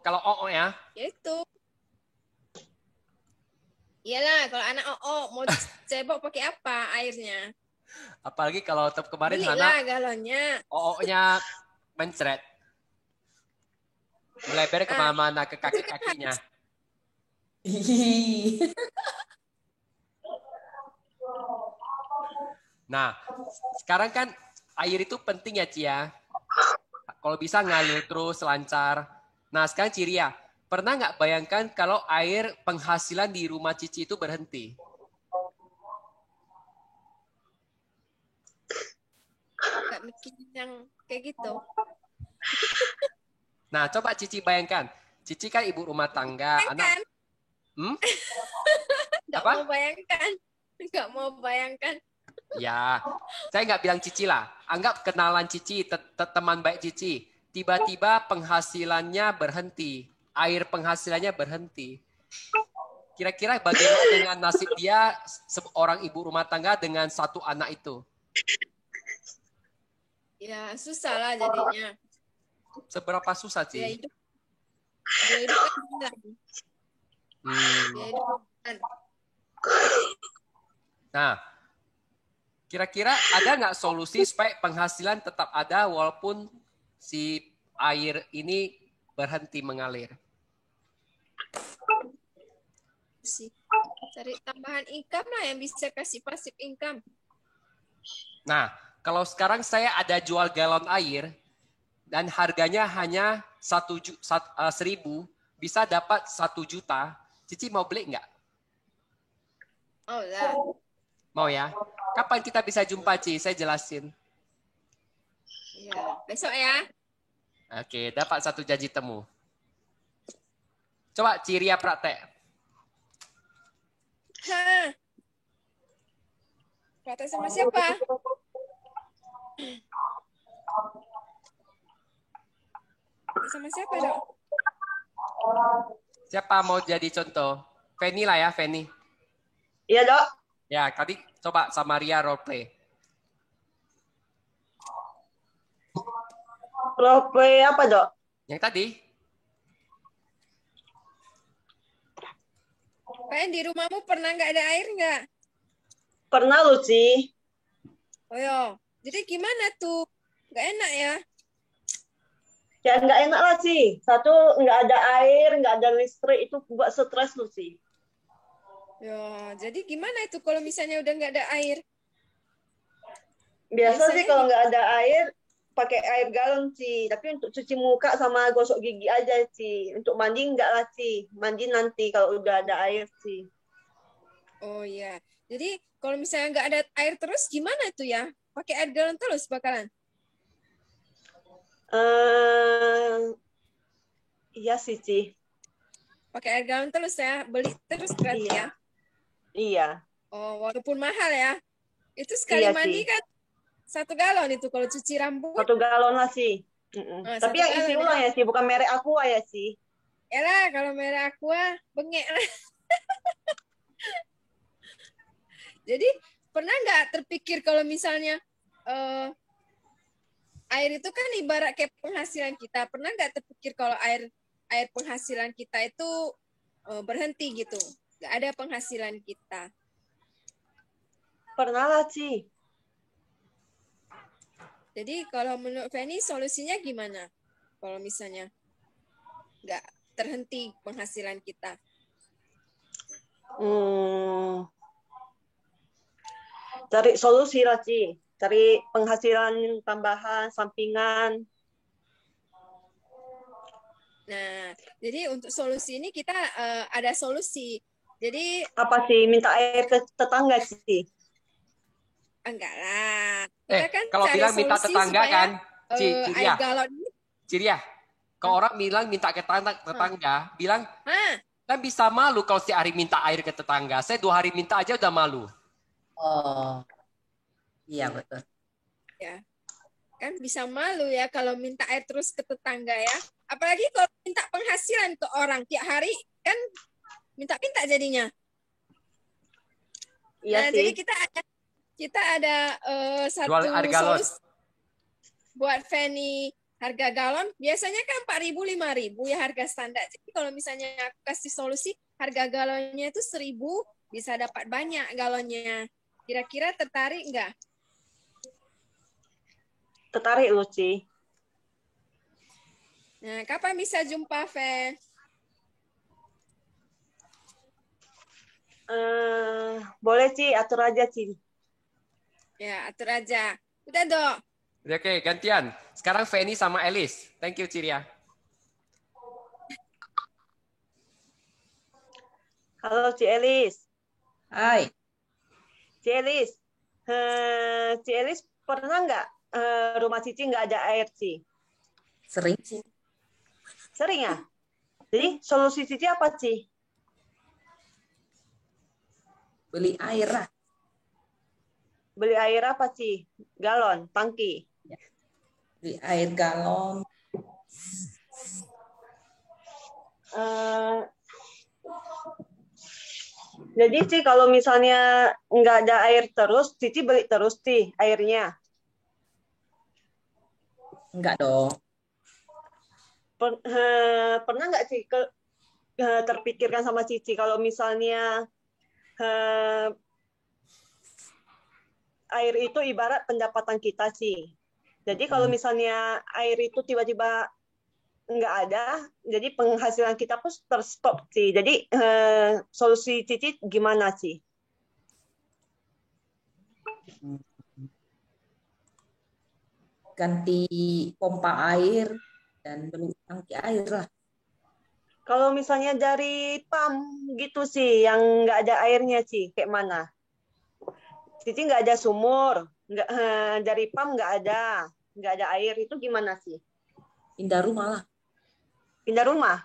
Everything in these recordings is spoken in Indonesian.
Kalau OO ya. Ya itu. Iyalah, kalau anak mau dicebok pakai apa airnya? Apalagi kalau kemarin Hana Belilah galonnya. OO-nya mencret. Melebar Ah, kemana-mana ke itu kan kaki-kakinya. harus. Nah, sekarang kan air itu penting ya, Cia. Kalau bisa ngalir terus, lancar. Nah, sekarang Ciria, pernah nggak bayangkan kalau air penghasilan di rumah Cici itu berhenti? Gak mikirin yang kayak gitu. Nah, coba Cici bayangkan. Cici kan ibu rumah tangga, anak... Bayangkan. Hmm? Gak Apa? mau bayangkan. Gak mau bayangkan. Ya, saya nggak bilang Cici lah. Anggap kenalan Cici, teman baik Cici. Tiba-tiba penghasilannya berhenti. Air penghasilannya berhenti. Kira-kira bagaimana dengan nasib dia seorang ibu rumah tangga dengan satu anak itu? Ya susah lah jadinya. Seberapa susah Dia sih? hidup, dia hidup kan hilang. Dia Hmm. hidup kan. Nah, kira-kira ada nggak solusi supaya penghasilan tetap ada walaupun si air ini berhenti mengalir? Sih. Cari tambahan income lah yang bisa kasih passive income. Nah, kalau sekarang saya ada jual galon air dan harganya hanya 1.000, bisa dapat 1 juta. Cici mau beli nggak? Oh lah. Mau ya? Kapan kita bisa jumpa, Ci? Saya jelasin. Ya. Besok ya. Oke, dapat 1 janji temu. Coba Ciria praktek. Hah. Praktek sama siapa? Praktek sama siapa dok? Siapa mau jadi contoh? Feni lah ya, Feni. Iya, Dok. Ya, tadi coba sama Ria roleplay. Roleplay apa, Dok? Yang tadi, Kayak di rumahmu pernah nggak ada air nggak? Pernah, Lucy. Oh ya. Jadi gimana tuh? Nggak enak ya? Ya, nggak enak lah sih. Satu, nggak ada air, nggak ada listrik. Itu buat stres, Lucy. Ya, jadi gimana itu kalau misalnya udah nggak ada air? Biasa sih Biasanya kalau nggak ada air, pakai air galon sih. Tapi untuk cuci muka sama gosok gigi aja sih. Untuk mandi nggak lah sih. Mandi nanti kalau udah ada air sih. Oh ya. Jadi kalau misalnya nggak ada air terus gimana tuh ya? Pakai air galon terus bakalan? Iya sih, Ci. Pakai air galon terus ya? Beli terus berarti Iya. ya? Iya. Oh, walaupun mahal ya. Itu sekali Iya mandi sih. kan 1 galon itu kalau cuci rambut. 1 galon lah sih. Tapi Satu yang isi galon ya. ulang ya sih, bukan merek Aqua ya sih. Yalah, kalau merah aqua bengek lah. Jadi pernah nggak terpikir kalau misalnya eh, air itu kan ibarat kayak penghasilan kita. Pernah nggak terpikir kalau air air penghasilan kita itu berhenti gitu? Nggak ada penghasilan kita. Pernah lah sih. Jadi kalau menurut Feni solusinya gimana? Kalau misalnya nggak terhenti penghasilan kita. Cari solusi lah sih. Cari penghasilan tambahan, sampingan. Nah, jadi untuk solusi ini kita ada solusi. Jadi Apa sih? Minta air ke tetangga sih. enggak lah. Kita kan kalau cari bilang minta solusi tetangga supaya kan, air Ciria, galon ini. Ciria. Kalau orang bilang minta ke tetangga, bilang Hah? kan bisa malu kalau setiap hari minta air ke tetangga. Saya 2 hari minta aja udah malu. Oh, iya betul. Ya, kan bisa malu ya kalau minta air terus ke tetangga ya. Apalagi kalau minta penghasilan ke orang tiap hari kan minta-minta jadinya. Iya Nah, sih. jadi kita ada Jual satu air galon. solusi buat Fanny harga galon biasanya kan 4.000 5.000 ya harga standar. Jadi kalau misalnya aku kasih solusi harga galonnya itu 1.000 bisa dapat banyak galonnya. Kira-kira tertarik nggak? Tertarik loh, Ci. Nah, kapan bisa jumpa, Fe? Boleh, Ci, atur aja, Ci. Ya, atur aja. Udah, Dok. Oke, gantian. Sekarang Feni sama Elis. Thank you, Ciria. Halo, Ci Elis. Hai, Ci Elis. Ci Elis pernah nggak rumah Cici nggak ada air, Ci? sering sih Sering ya? Jadi solusi Cici apa, Ci? beli air lah. Beli air apa, Ci? Galon, tangki. Beli air galon. Eh, jadi, Ci, kalau misalnya nggak ada air terus, Cici beli terus, Ci, airnya. Enggak dong. Pernah nggak, Ci, terpikirkan sama Cici kalau misalnya eh, air itu ibarat pendapatan kita, sih. Jadi kalau misalnya air itu tiba-tiba nggak ada, jadi penghasilan kita pun terstop, sih. Jadi solusi Cici gimana, sih? Ganti pompa air dan beli tangki air lah. Kalau misalnya dari pam gitu sih, yang nggak ada airnya, sih, kayak mana? Cici nggak ada sumur, nggak dari pam nggak ada air, itu gimana, sih? Pindah rumah lah. Pindah rumah,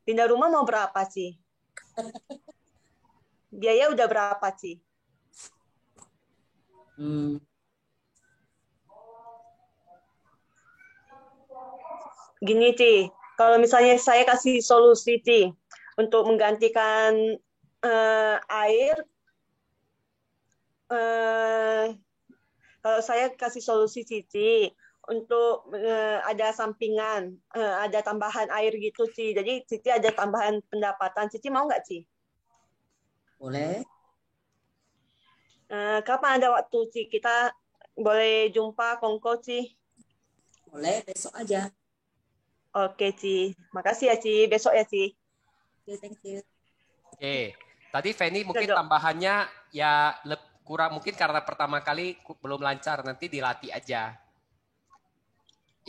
pindah rumah mau berapa, sih? Biaya udah berapa, sih? Gini, Ci, kalau misalnya saya kasih solusi, Ci, untuk menggantikan air, eh, kalau saya kasih solusi, Cici, untuk ada sampingan, ada tambahan air gitu, Ci. Jadi Cici ada tambahan pendapatan. Cici mau nggak, Ci? Boleh. Kapan ada waktu, Ci? Kita boleh jumpa kongko, Ci? Boleh besok aja. Oke, Ci. Makasih ya, Ci. Besok ya, Ci. Oke, thank you. Oke. Tadi Feni mungkin Dok. tambahannya ya kurang mungkin karena pertama kali belum lancar. Nanti dilatih aja.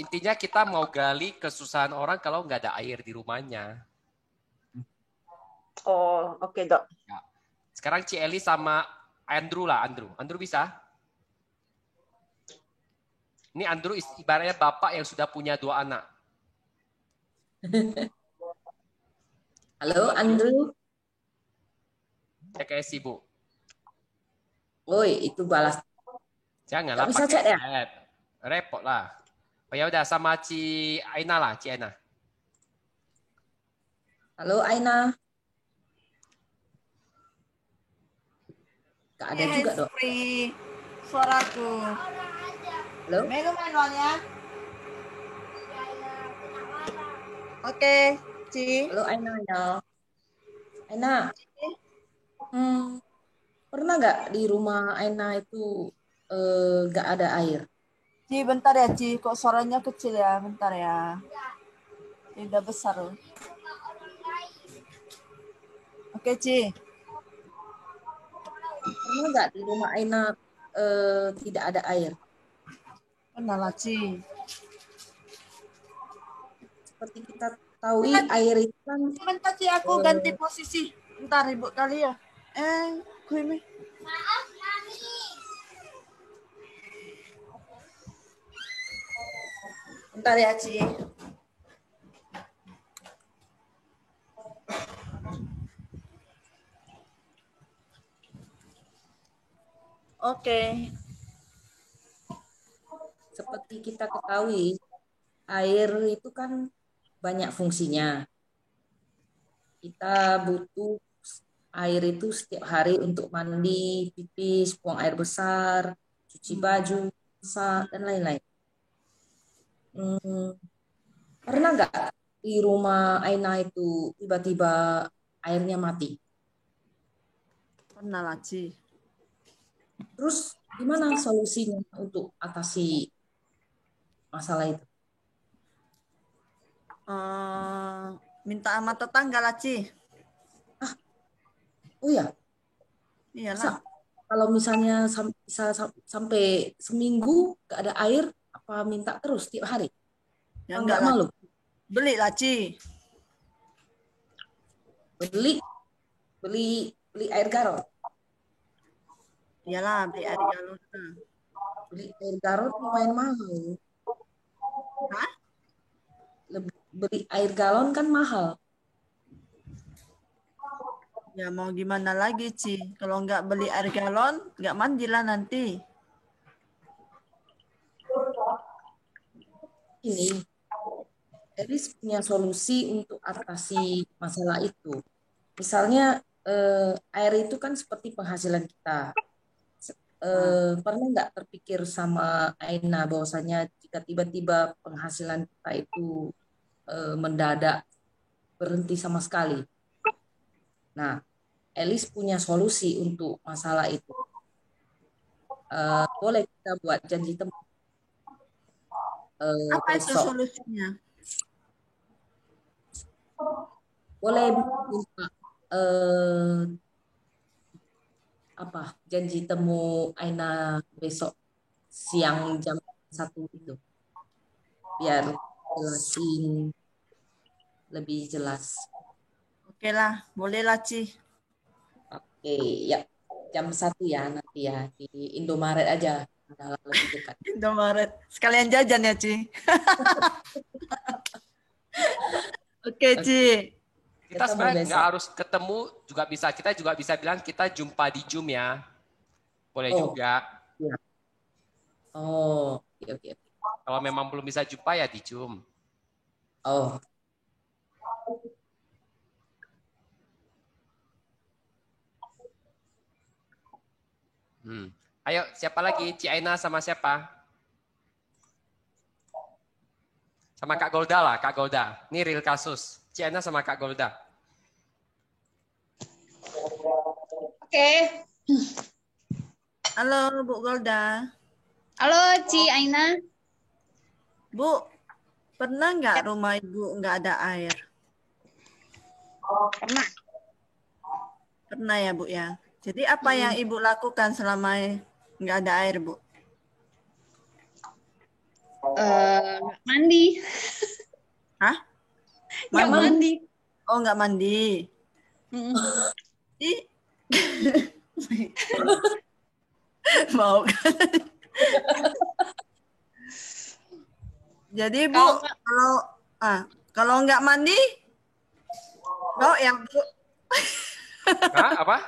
Intinya kita mau gali kesusahan orang kalau nggak ada air di rumahnya. Oh, oke, Dok. Ya. Sekarang Cieli sama Andrew lah, Andrew. Andrew bisa? Ini Andrew ibaratnya bapak yang sudah punya 2 anak. Halo, Andrew. Saya kayak sibuk. Woi, itu balas. Janganlah Nggak bisa pakai chat ya? chat. Repot lah. Oh ya udah sama Ci Aina lah, Ci Aina. Halo, Aina. Nggak ada juga, Dok. Free suaraku. Halo? Mega manualnya. Oke, Ci. Halo, Aina. Aina. Pernah nggak di rumah Aina itu nggak ada air? Ci, bentar ya, Ci. Kok suaranya kecil ya? Bentar ya. Ini udah besar loh. Oke, Ci. Pernah nggak di rumah Aina tidak ada air? Pernah lah, Ci. Seperti kita tahu air itu kan Bentar, Ci. Aku ganti posisi. Bentar, ribut kali ya. Gue ini. Bentar ya, Ci. Oke. seperti kita ketahui air itu kan banyak fungsinya. Kita butuh air itu setiap hari untuk mandi, pipis, buang air besar, cuci baju, masak, dan lain-lain. Hmm, pernah nggak di rumah Aina itu tiba-tiba airnya mati? Pernah lah, Ci. Terus gimana solusinya untuk atasi masalah itu? Eh, minta sama tetangga lah, Ci. Oh ya, masa Iyalah. kalau misalnya bisa sampai seminggu nggak ada air, apa minta terus tiap hari? Ya Apa enggak nggak lah. malu? Beli lah, Ci. Beli, beli, beli air galon. Iyalah, beli air galon. Beli air galon lumayan mahal. Hah? Beli air galon kan mahal. Ya mau gimana lagi, Ci? Kalau nggak beli air galon, nggak mandi lah nanti. Ini Elis punya solusi untuk atasi masalah itu. Misalnya air itu kan seperti penghasilan kita. Pernah nggak terpikir sama Aina bahwasanya jika tiba-tiba penghasilan kita itu mendadak berhenti sama sekali? Nah, Elis punya solusi untuk masalah itu. Boleh kita buat janji temu Apa itu besok. solusinya? Boleh minta eh, apa janji temu Aina besok siang jam 1 itu biar jelasin lebih jelas. Oke lah, boleh lah, Ci. Oke, ya jam 1 ya nanti ya di Indomaret aja, adalah lebih dekat. Indomaret. Sekalian jajan ya, Ci. Oke, Ci. Kita Ketemu sebenarnya nggak besok. harus ketemu juga bisa. Kita juga bisa bilang kita jumpa di Zoom ya. Boleh Oh, juga. ya. Oh, oke, oke. Kalau memang belum bisa jumpa ya di Zoom. Oh, Ayo, siapa lagi? Ci Aina sama siapa? Sama Kak Golda lah, Kak Golda. Ini real kasus. Ci Aina sama Kak Golda. Oke. Halo, Bu Golda. Halo, Ci Aina. Bu, pernah nggak rumah Ibu nggak ada air? Pernah. Pernah ya, Bu ya. Jadi apa yang Ibu lakukan selama nggak ada air, Bu? Nggak mandi. Hah? Nggak mandi. Oh, nggak mandi. Mm. Ih. Mau kan? Jadi Bu, kalau nggak mandi, mau ya Bu? Hah, apa?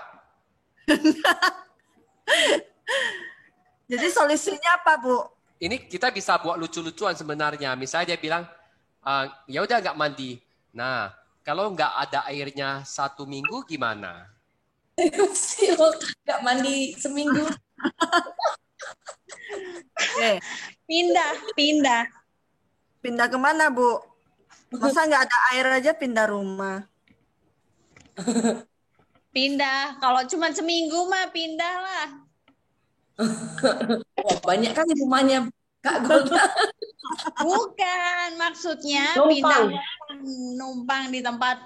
Jadi solusinya apa, Bu? Ini kita bisa buat lucu-lucuan sebenarnya. Misalnya dia bilang, ya udah nggak mandi. Nah, kalau nggak ada airnya 1 minggu gimana? nggak mandi seminggu. Oke. Pindah. Pindah kemana, Bu? Masa nggak ada air aja pindah rumah? Pindah. Kalau cuma seminggu mah pindah lah. Wah, banyak kali rumahnya Kak Golda. Bukan, maksudnya Numpang. pindah numpang di tempat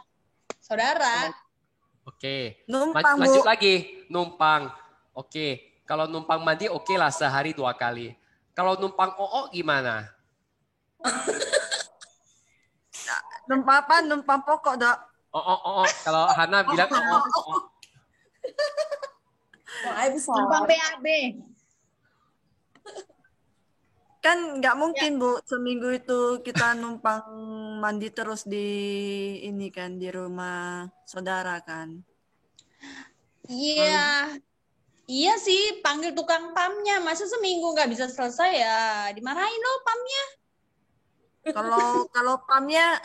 saudara. Oke. Numpang, Lanjut Bu. lagi, numpang. Oke. Kalau numpang mandi, oke lah sehari 2 kali. Kalau numpang OO gimana? Numpang apa? Numpang pokok, Dok. OO. Kalau Hana bilang OO. Numpang BAB. Kan nggak mungkin, Bu, seminggu itu kita numpang mandi terus di ini kan, di rumah saudara kan. Iya. Iya sih, panggil tukang pamnya. Masa seminggu nggak bisa selesai ya? Dimarahin loh pamnya. Kalau pamnya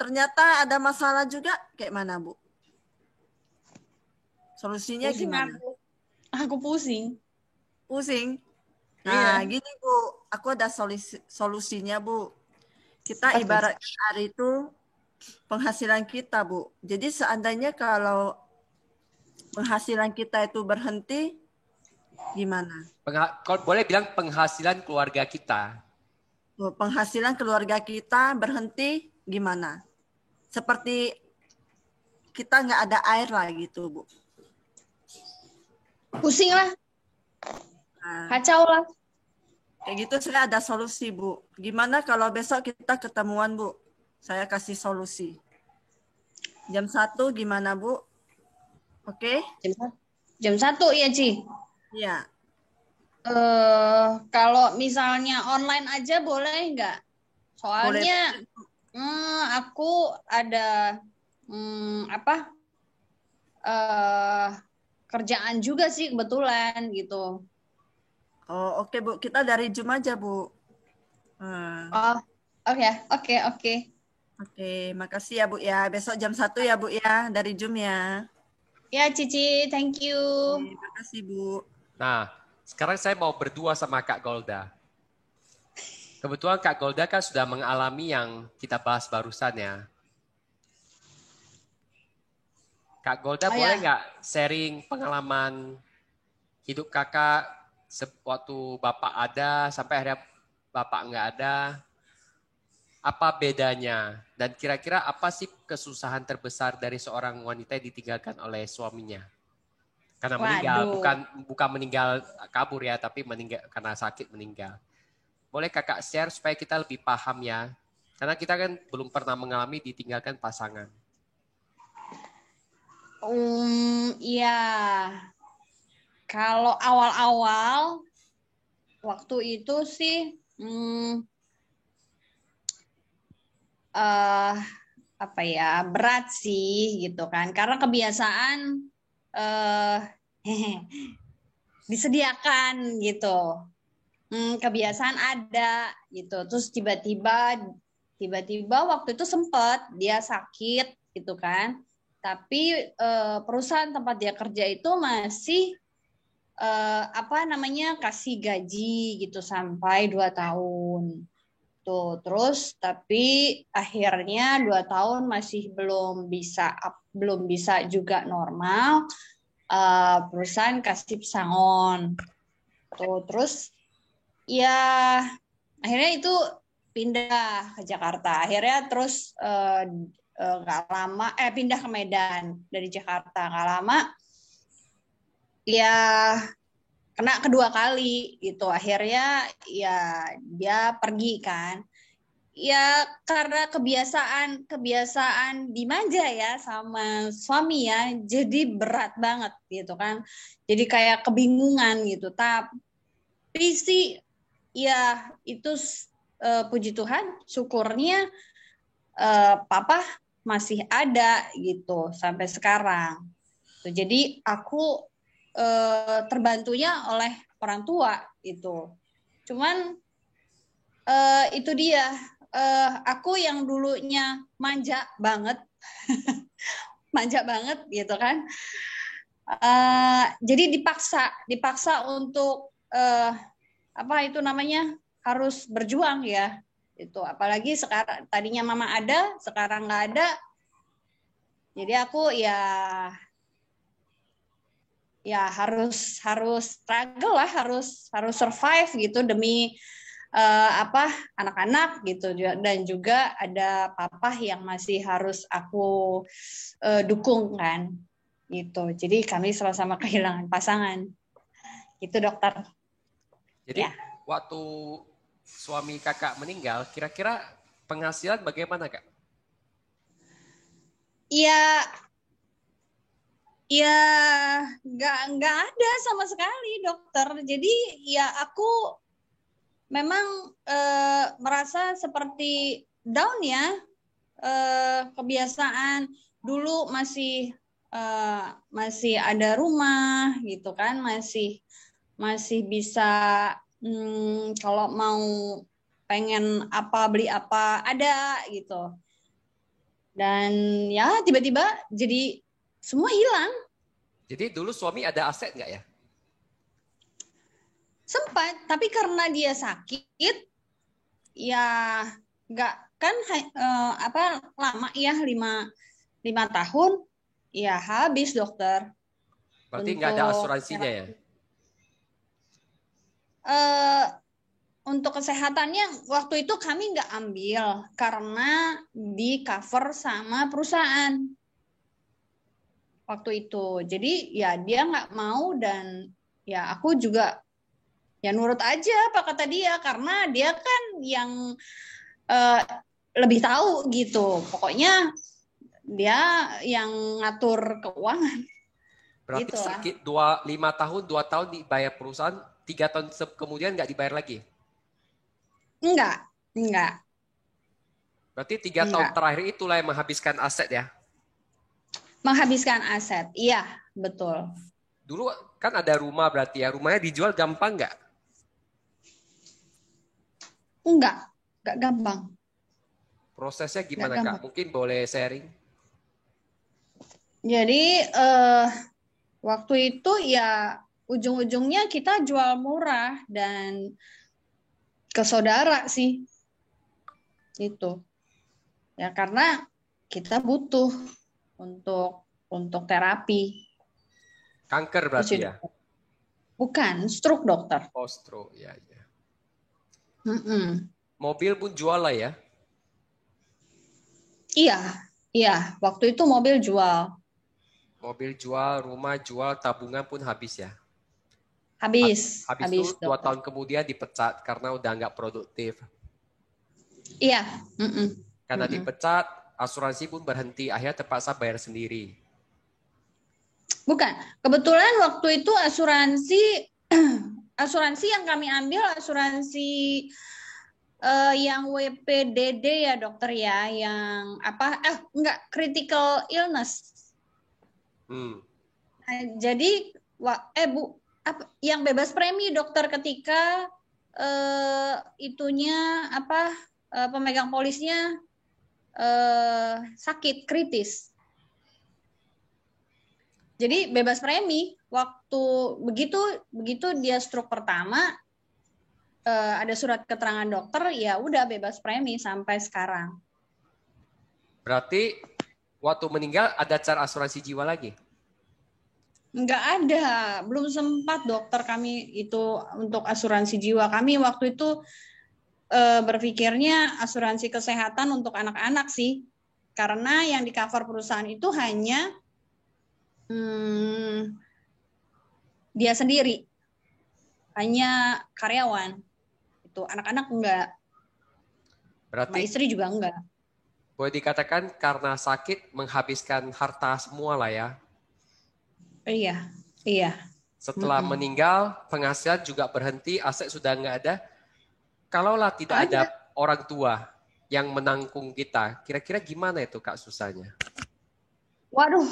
ternyata ada masalah juga, kayak mana, Bu? Solusinya Pusing gimana? aku pusing. Pusing. Nah, Iya. gini Bu, aku ada solusinya Bu. Kita Apa tuh? ibarat hari itu penghasilan kita Bu. Jadi seandainya kalau penghasilan kita itu berhenti, gimana? Kalau boleh bilang penghasilan keluarga kita. Penghasilan keluarga kita berhenti, gimana? Seperti kita nggak ada air lah gitu Bu. Pusing lah, Nah, kacau lah. kayak gitu saya ada solusi Bu. Gimana kalau besok kita ketemuan Bu? Saya kasih solusi. Jam 1 gimana Bu? Oke? Jam 1 ya, Ci. Iya. Kalau misalnya online aja boleh nggak? Boleh. Soalnya aku ada kerjaan juga sih kebetulan gitu. Oh, oke Bu. Kita dari Zoom aja Bu. Oh, oke. Oke, makasih ya Bu ya. Besok jam 1 ya Bu ya, dari Zoom ya. Ya, Cici, thank you. Oke, makasih Bu. Nah, sekarang saya mau berdua sama Kak Golda. Kebetulan Kak Golda kan sudah mengalami yang kita bahas barusan ya. Kak Golda boleh nggak sharing pengalaman hidup kakak waktu Bapak ada sampai akhirnya Bapak nggak ada? Apa bedanya? Dan kira-kira apa sih kesusahan terbesar dari seorang wanita yang ditinggalkan oleh suaminya? Karena meninggal, bukan meninggal kabur ya, tapi meninggal karena sakit meninggal. Boleh kakak share supaya kita lebih paham ya? Karena kita kan belum pernah mengalami ditinggalkan pasangan. Iya. Kalau awal-awal waktu itu sih berat sih gitu kan, karena kebiasaan disediakan gitu, kebiasaan ada gitu, terus tiba-tiba waktu itu sempat dia sakit gitu kan, tapi perusahaan tempat dia kerja itu masih kasih gaji gitu sampai 2 tahun. Tuh, terus tapi akhirnya 2 tahun masih belum bisa juga normal. Perusahaan kasih pesangon. Tuh, terus ya akhirnya itu pindah ke Jakarta. Akhirnya terus nggak lama pindah ke Medan dari Jakarta. Nggak lama ya kena kedua kali gitu, akhirnya ya dia pergi kan, ya karena kebiasaan dimanja ya sama suami ya, jadi berat banget gitu kan, jadi kayak kebingungan gitu. Tapi sih ya itu puji Tuhan, syukurnya papa masih ada gitu sampai sekarang. Jadi aku terbantunya oleh orang tua itu. Cuman itu dia, aku yang dulunya manja banget, manja banget gitu kan. Jadi dipaksa untuk harus berjuang ya. Itu apalagi sekarang, tadinya mama ada, sekarang nggak ada. Jadi aku ya harus struggle lah, harus survive gitu demi anak-anak gitu, dan juga ada papa yang masih harus aku dukung kan gitu. Jadi kami sama-sama kehilangan pasangan gitu, dokter. Jadi waktu suami kakak meninggal, kira-kira penghasilan bagaimana kak? Ya nggak ada sama sekali, dokter. Jadi ya aku memang merasa seperti down ya. Kebiasaan dulu masih ada rumah gitu kan, masih bisa kalau mau pengen apa beli apa ada gitu. Dan ya tiba-tiba jadi semua hilang. Jadi dulu suami ada aset nggak ya? Sempat, tapi karena dia sakit, ya nggak kan lama ya 5 tahun, ya habis dokter. Berarti nggak ada Untuk asuransinya ya? Untuk kesehatannya waktu itu kami nggak ambil karena di cover sama perusahaan waktu itu. Jadi ya dia nggak mau dan ya aku juga ya nurut aja apa kata dia karena dia kan yang lebih tahu gitu. Pokoknya dia yang ngatur keuangan. Berarti Gitu lah. sakit 5 tahun, 2 tahun dibayar perusahaan, 3 tahun kemudian nggak dibayar lagi? Enggak. Berarti 3 tahun terakhir itulah yang menghabiskan aset ya? Menghabiskan aset, iya betul. Dulu kan ada rumah berarti ya, rumahnya dijual gampang nggak? Enggak gampang. Prosesnya gimana Nggak Kak? gampang. Mungkin boleh sharing? Jadi waktu itu ya ujung-ujungnya kita jual murah dan ke saudara sih. Itu. Ya karena kita butuh untuk terapi. Kanker berarti ya? Bukan, stroke dokter. Oh, stroke, ya. Mm-mm. Mobil pun jual lah ya? Iya, waktu itu mobil jual. Mobil jual, rumah jual, tabungan pun habis ya? Habis itu 2 dokter. tahun kemudian dipecat karena udah nggak produktif. Iya. Karena dipecat, asuransi pun berhenti. Akhirnya terpaksa bayar sendiri. Bukan. Kebetulan waktu itu asuransi yang kami ambil asuransi yang WPDD ya dokter ya, yang enggak critical illness. Jadi yang bebas premi dokter ketika pemegang polisnya sakit kritis. Jadi bebas premi waktu begitu dia stroke pertama ada surat keterangan dokter ya udah bebas premi sampai sekarang. Berarti waktu meninggal ada cara asuransi jiwa lagi? Enggak ada, belum sempat dokter kami itu untuk asuransi jiwa. Kami waktu itu berpikirnya asuransi kesehatan untuk anak-anak sih. Karena yang di cover perusahaan itu hanya dia sendiri. Hanya karyawan. Itu anak-anak enggak. Berarti sama istri juga enggak. Boleh dikatakan karena sakit menghabiskan harta semua lah ya? Iya. Setelah meninggal, penghasilan juga berhenti, aset sudah nggak ada. Kalaulah tidak ada orang tua yang menanggung kita, kira-kira gimana itu Kak susahnya? Waduh,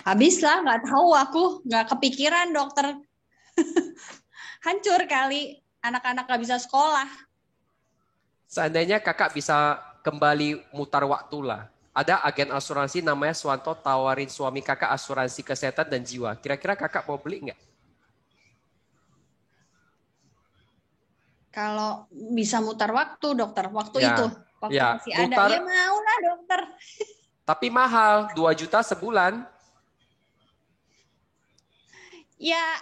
habislah, nggak tahu aku, nggak kepikiran dokter. Hancur kali, anak-anak nggak bisa sekolah. Seandainya kakak bisa kembali mutar waktu lah. Ada agen asuransi namanya Swanto tawarin suami kakak asuransi kesehatan dan jiwa. Kira-kira kakak mau beli nggak? Kalau bisa mutar waktu, dokter, waktu Ya, itu, waktu ya, masih mutar, ada, ya mau lah dokter. Tapi mahal, 2 juta sebulan. Ya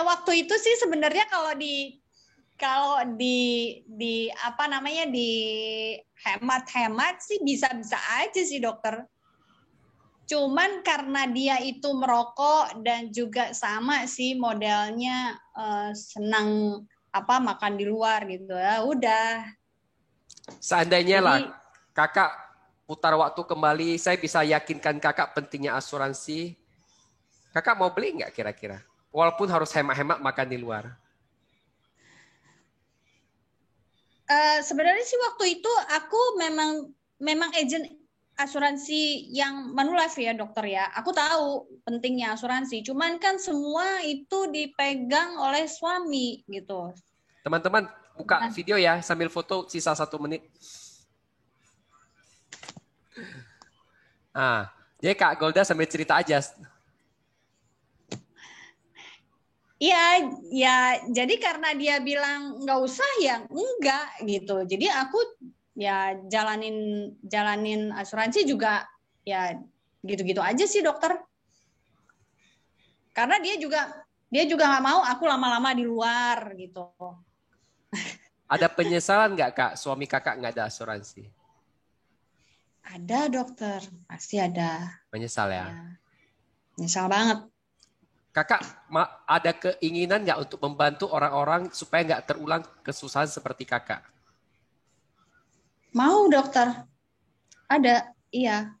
waktu itu sih sebenarnya kalau di apa namanya di hemat-hemat sih bisa-bisa aja sih dokter. Cuman karena dia itu merokok dan juga sama sih modelnya senang makan di luar gitu ya udah. Seandainya lah kakak putar waktu kembali, saya bisa yakinkan kakak pentingnya asuransi. Kakak mau beli nggak kira-kira? Walaupun harus hemat-hemat makan di luar. Sebenarnya sih waktu itu aku memang agent asuransi yang Manulife ya dokter ya. Aku tahu pentingnya asuransi. Cuman kan semua itu dipegang oleh suami gitu. Teman-teman buka video ya sambil foto sisa 1 menit. Jadi Kak Golda sambil cerita aja. Iya, ya jadi karena dia bilang nggak usah ya enggak gitu. Jadi aku ya jalanin asuransi juga ya gitu-gitu aja sih dokter. Karena dia juga nggak mau aku lama-lama di luar gitu. Ada penyesalan nggak Kak, suami Kakak nggak ada asuransi? Ada dokter, pasti ada. Menyesal ya? Ya, nyesal banget. Kakak ada keinginan nggak untuk membantu orang-orang supaya nggak terulang kesusahan seperti Kakak? Mau dokter, ada, iya.